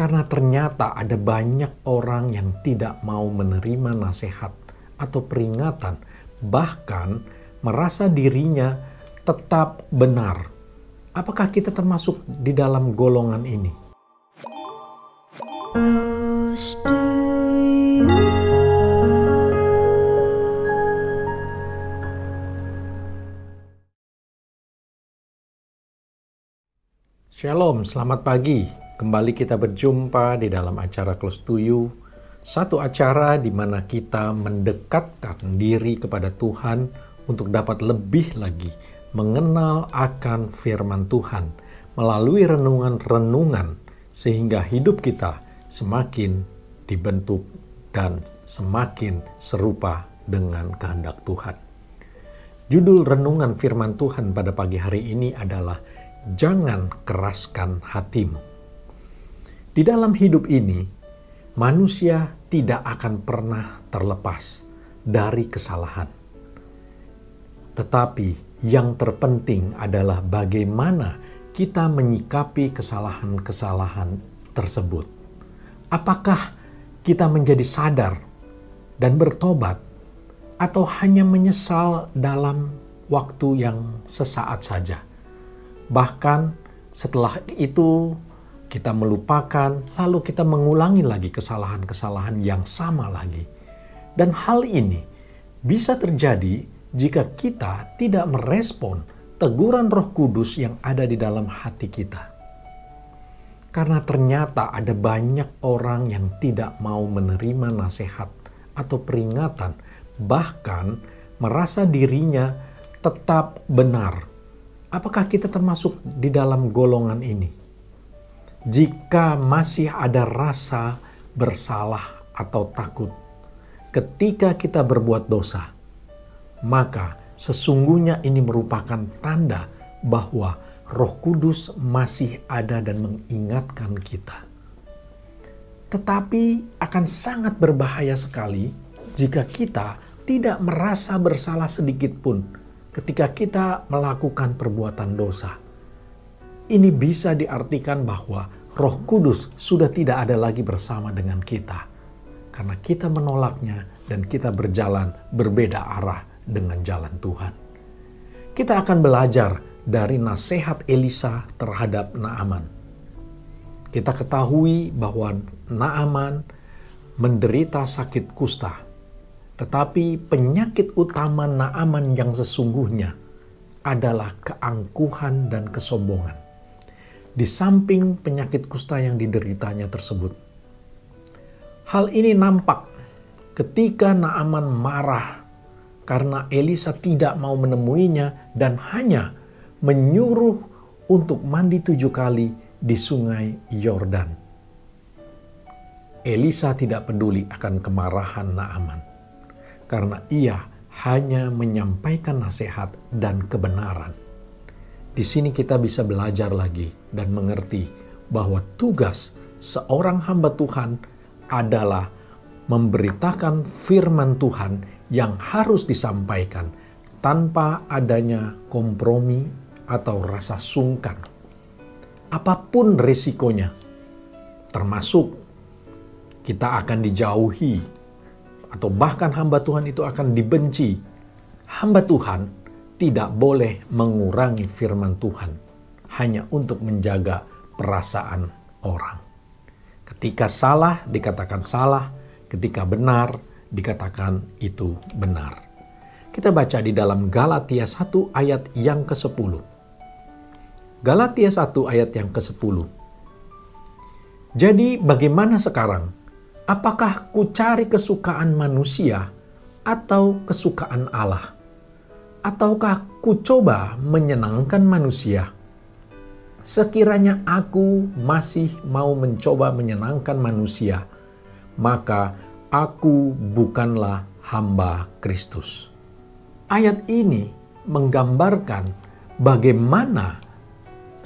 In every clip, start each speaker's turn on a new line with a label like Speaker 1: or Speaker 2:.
Speaker 1: Karena ternyata ada banyak orang yang tidak mau menerima nasihat atau peringatan, bahkan merasa dirinya tetap benar. Apakah kita termasuk di dalam golongan ini? Shalom, selamat pagi. Kembali kita berjumpa di dalam acara Close to You. Satu acara di mana kita mendekatkan diri kepada Tuhan untuk dapat lebih lagi mengenal akan firman Tuhan melalui renungan-renungan sehingga hidup kita semakin dibentuk dan semakin serupa dengan kehendak Tuhan. Judul renungan firman Tuhan pada pagi hari ini adalah Jangan keraskan hatimu. Di dalam hidup ini, manusia tidak akan pernah terlepas dari kesalahan. Tetapi yang terpenting adalah bagaimana kita menyikapi kesalahan-kesalahan tersebut. Apakah kita menjadi sadar dan bertobat, atau hanya menyesal dalam waktu yang sesaat saja? Bahkan setelah itu kita melupakan, lalu kita mengulangi lagi kesalahan-kesalahan yang sama lagi. Dan hal ini bisa terjadi jika kita tidak merespon teguran Roh Kudus yang ada di dalam hati kita. Karena ternyata ada banyak orang yang tidak mau menerima nasihat atau peringatan, bahkan merasa dirinya tetap benar. Apakah kita termasuk di dalam golongan ini? Jika masih ada rasa bersalah atau takut ketika kita berbuat dosa, maka sesungguhnya ini merupakan tanda bahwa Roh Kudus masih ada dan mengingatkan kita. Tetapi akan sangat berbahaya sekali jika kita tidak merasa bersalah sedikit pun ketika kita melakukan perbuatan dosa. Ini bisa diartikan bahwa Roh Kudus sudah tidak ada lagi bersama dengan kita. Karena kita menolaknya dan kita berjalan berbeda arah dengan jalan Tuhan. Kita akan belajar dari nasihat Elisa terhadap Naaman. Kita ketahui bahwa Naaman menderita sakit kusta. Tetapi penyakit utama Naaman yang sesungguhnya adalah keangkuhan dan kesombongan. Di samping penyakit kusta yang dideritanya tersebut. Hal ini nampak ketika Naaman marah karena Elisa tidak mau menemuinya dan hanya menyuruh untuk mandi 7 kali di sungai Yordan. Elisa tidak peduli akan kemarahan Naaman. Karena ia hanya menyampaikan nasihat dan kebenaran. Di sini kita bisa belajar lagi dan mengerti bahwa tugas seorang hamba Tuhan adalah memberitakan firman Tuhan yang harus disampaikan tanpa adanya kompromi atau rasa sungkan. Apapun risikonya, termasuk kita akan dijauhi, atau bahkan hamba Tuhan itu akan dibenci. Hamba Tuhan tidak boleh mengurangi firman Tuhan hanya untuk menjaga perasaan orang. Ketika salah dikatakan salah, ketika benar dikatakan itu benar. Kita baca di dalam Galatia 1 ayat yang ke-10. Galatia 1 ayat yang ke-10. Jadi bagaimana sekarang? Apakah ku cari kesukaan manusia atau kesukaan Allah? Ataukah ku coba menyenangkan manusia? Sekiranya aku masih mau mencoba menyenangkan manusia, maka aku bukanlah hamba Kristus. Ayat ini menggambarkan bagaimana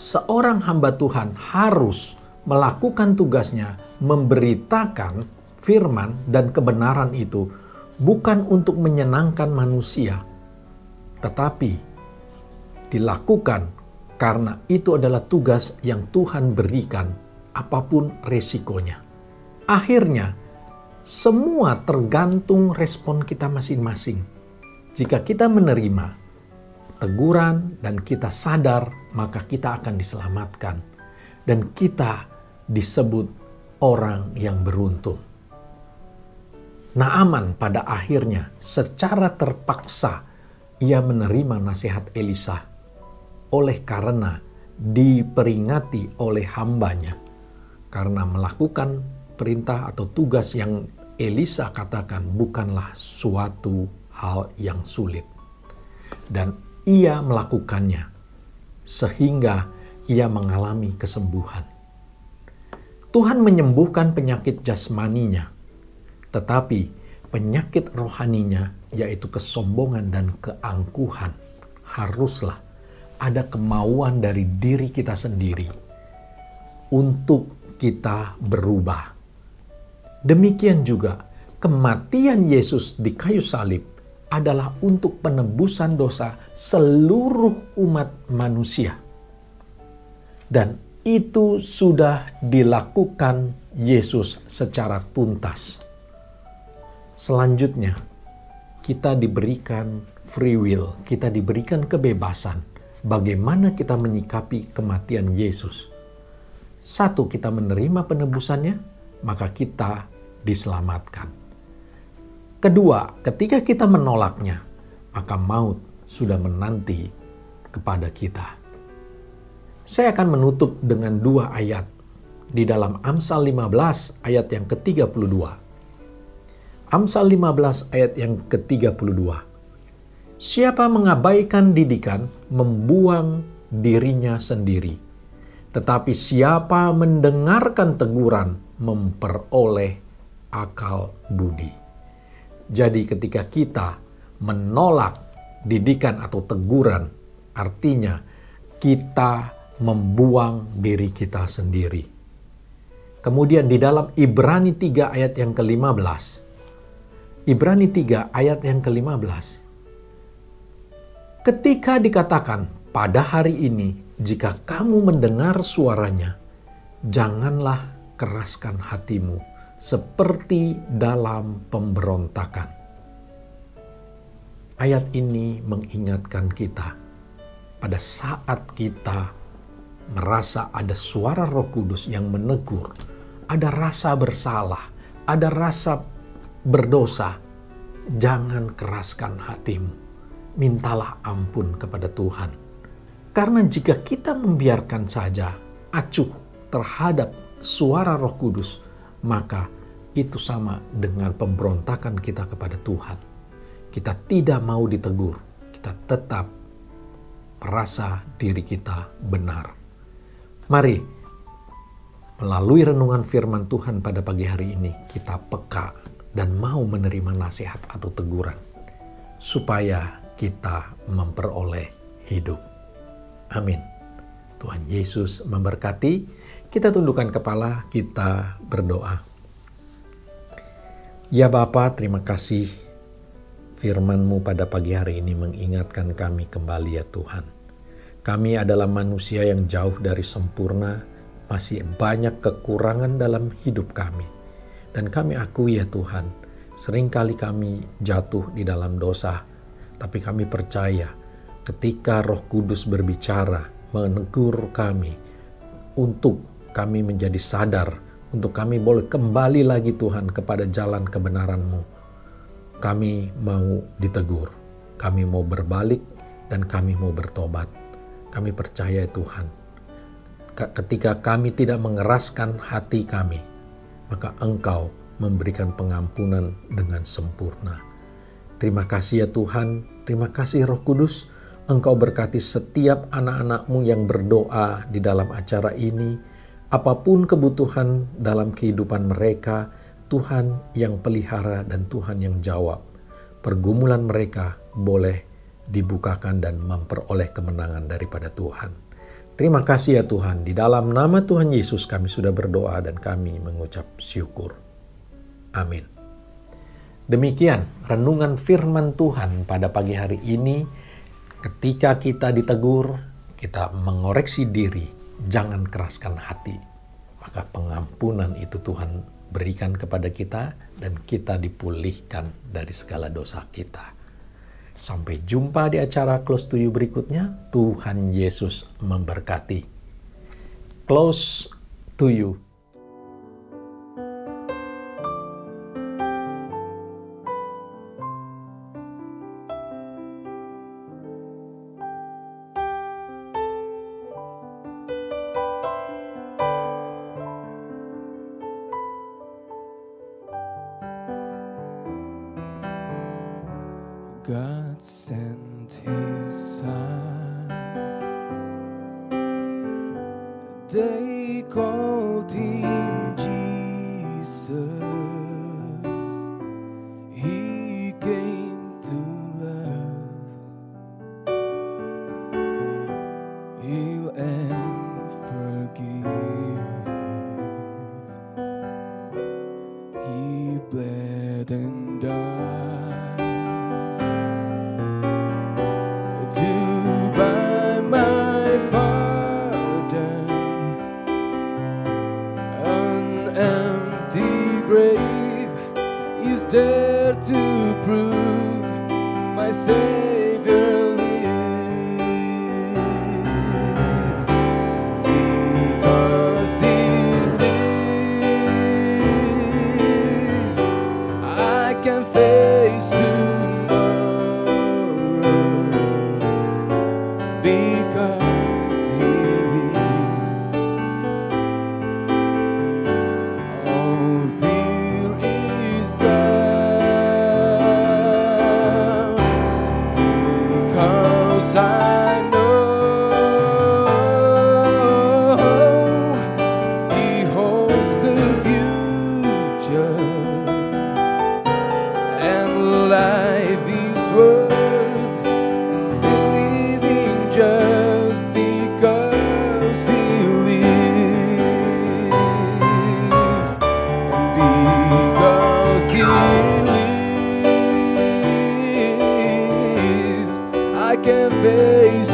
Speaker 1: seorang hamba Tuhan harus melakukan tugasnya memberitakan firman dan kebenaran itu bukan untuk menyenangkan manusia, tetapi dilakukan karena itu adalah tugas yang Tuhan berikan apapun resikonya. Akhirnya, semua tergantung respon kita masing-masing. Jika kita menerima teguran dan kita sadar, maka kita akan diselamatkan. Dan kita disebut orang yang beruntung. Naaman pada akhirnya secara terpaksa ia menerima nasihat Elisa oleh karena diperingati oleh hambanya karena melakukan perintah atau tugas yang Elisa katakan bukanlah suatu hal yang sulit. Dan ia melakukannya sehingga ia mengalami kesembuhan. Tuhan menyembuhkan penyakit jasmaninya, tetapi penyakit rohaninya yaitu kesombongan dan keangkuhan haruslah ada kemauan dari diri kita sendiri untuk kita berubah. Demikian juga kematian Yesus di kayu salib adalah untuk penebusan dosa seluruh umat manusia. Dan itu sudah dilakukan Yesus secara tuntas. Selanjutnya, kita diberikan free will, kita diberikan kebebasan. Bagaimana kita menyikapi kematian Yesus? Satu, kita menerima penebusannya, maka kita diselamatkan. Kedua, ketika kita menolaknya, maka maut sudah menanti kepada kita. Saya akan menutup dengan 2 ayat di dalam Amsal 15 ayat yang ke-32. Amsal 15 ayat yang ke-32. Siapa mengabaikan didikan, membuang dirinya sendiri. Tetapi siapa mendengarkan teguran, memperoleh akal budi. Jadi ketika kita menolak didikan atau teguran, artinya kita membuang diri kita sendiri. Kemudian di dalam Ibrani 3 ayat yang ke-15. Ibrani 3 ayat yang ke-15. Ketika dikatakan, pada hari ini, jika kamu mendengar suaranya, janganlah keraskan hatimu seperti dalam pemberontakan. Ayat ini mengingatkan kita, pada saat kita merasa ada suara Roh Kudus yang menegur, ada rasa bersalah, ada rasa berdosa, jangan keraskan hatimu. Mintalah ampun kepada Tuhan. Karena jika kita membiarkan saja acuh terhadap suara Roh Kudus, maka itu sama dengan pemberontakan kita kepada Tuhan. Kita tidak mau ditegur, kita tetap merasa diri kita benar. Mari, melalui renungan firman Tuhan pada pagi hari ini, kita peka dan mau menerima nasihat atau teguran, supaya kita memperoleh hidup. Amin. Tuhan Yesus memberkati. Kita tundukkan kepala, kita berdoa. Ya Bapa, terima kasih firman-Mu pada pagi hari ini mengingatkan kami kembali ya Tuhan. Kami adalah manusia yang jauh dari sempurna, masih banyak kekurangan dalam hidup kami. Dan kami akui ya Tuhan, seringkali kami jatuh di dalam dosa, tapi kami percaya ketika Roh Kudus berbicara, menegur kami, untuk kami menjadi sadar, untuk kami boleh kembali lagi Tuhan kepada jalan kebenaran-Mu. Kami mau ditegur, kami mau berbalik, dan kami mau bertobat. Kami percaya Tuhan, ketika kami tidak mengeraskan hati kami, maka Engkau memberikan pengampunan dengan sempurna. Terima kasih ya Tuhan, terima kasih Roh Kudus, Engkau berkati setiap anak-anak-Mu yang berdoa di dalam acara ini. Apapun kebutuhan dalam kehidupan mereka, Tuhan yang pelihara dan Tuhan yang jawab. Pergumulan mereka boleh dibukakan dan memperoleh kemenangan daripada Tuhan. Terima kasih ya Tuhan, di dalam nama Tuhan Yesus kami sudah berdoa dan kami mengucap syukur. Amin. Demikian renungan firman Tuhan pada pagi hari ini. Ketika kita ditegur, kita mengoreksi diri, jangan keraskan hati. maka pengampunan itu Tuhan berikan kepada kita dan kita dipulihkan dari segala dosa kita. Sampai jumpa di acara Close to You berikutnya. Tuhan Yesus memberkati. Close to You.
Speaker 2: God sent His Son. They called Him Jesus. He came to love, heal and forgive. He bled and died to buy my pardon. An empty grave is there to prove my Savior lives. Because He lives, I can face because He lives, all fear is gone. Because I know He holds the future, and life is worth just because He lives, and because He lives, I can face